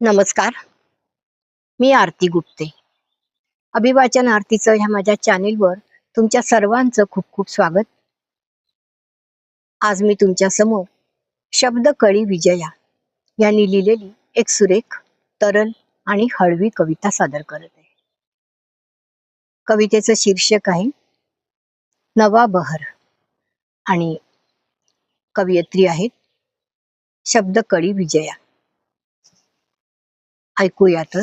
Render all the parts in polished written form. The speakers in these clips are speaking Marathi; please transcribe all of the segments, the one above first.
नमस्कार. मी आरती गुप्ते. अभिवाचन आरतीचं ह्या माझ्या चॅनेलवर तुमच्या सर्वांचं खूप खूप स्वागत. आज मी तुमच्या समोर शब्द कळी विजया यांनी लिहिलेली एक सुरेख, तरल आणि हळवी कविता सादर करत आहे. कवितेचं शीर्षक आहे नवा बहर आणि कवयित्री आहेत शब्द कळी विजया. ऐकूया तर.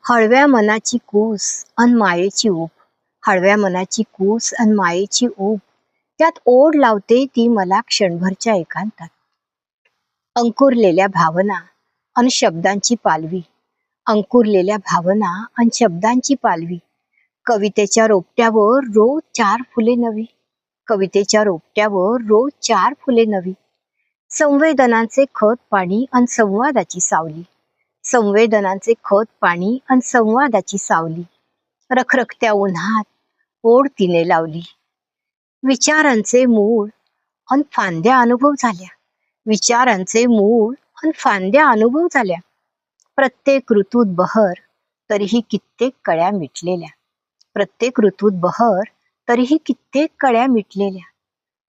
हळव्या मनाची कूस अन मायेची ऊब, हळव्या मनाची कूस अन मायेची ऊब, त्यात ओढ लावते ती मला क्षणभरच्या एकांतात. अंकुरलेल्या भावना अन शब्दांची पालवी, अंकुरलेल्या भावना अन शब्दांची पालवी, कवितेच्या रोपट्यावर रोज 4 फुले नवी, कवितेच्या रोपट्यावर रोज 4 फुले नवी, संवेदनांचे खत पाणी अन संवादाची सावली, संवेदनांचे खत पाणी अन संवादाची सावली, रखरखत्या उन्हात ओढ तिने लावली. विचारांचे मूळ अन फांद्या अनुभव झाल्या, विचारांचे मूळ अन फांद्या अनुभव झाल्या, प्रत्येक ऋतूत बहर तरीही कित्येक कळ्या मिटलेल्या, प्रत्येक ऋतूत बहर तरीही कित्येक कळ्या मिटलेल्या,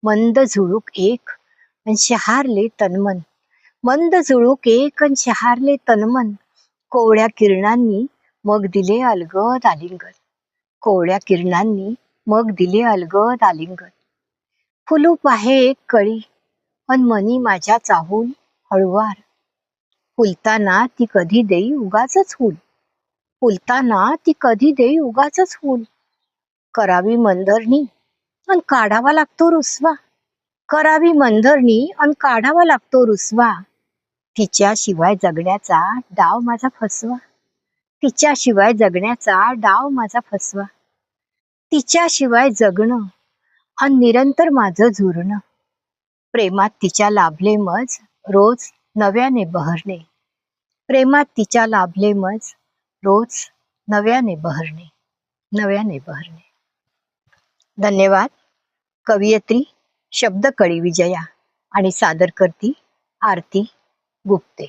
मंद झुळूक एक अन शहारले तन्मन, मंद झुळूक एक अन शहारले तन्मन, कोवळ्या किरणांनी मग दिले अलगद आलिंगन, कोवळ्या किरणांनी मग दिले अलगद आलिंगन, फुलूप आहे एक कळी अन मनी माझ्या चाहूल हळुवार, फुलताना ती कधी देई उगाचच फुल, फुलताना ती कधी देई उगाचच फुल, करावी मंदरणी अन काढावा लागतो रुसवा, करावी मंदरणी अन काढावा लागतो रुसवा, तिच्याशिवाय जगण्याचा डाव माझा फसवा, तिच्याशिवाय जगण्याचा डाव माझा फसवा, तिच्याशिवाय जगणं अन निरंतर माझं झुरणं, प्रेमात तिच्या लाभले मज रोज नव्याने बहरणे, प्रेमात तिच्या लाभले मज रोज नव्याने बहरणे, नव्याने बहरणे. धन्यवाद. कवयित्री शब्द कळी विजया आणि सादर करती आरती गुप्ते.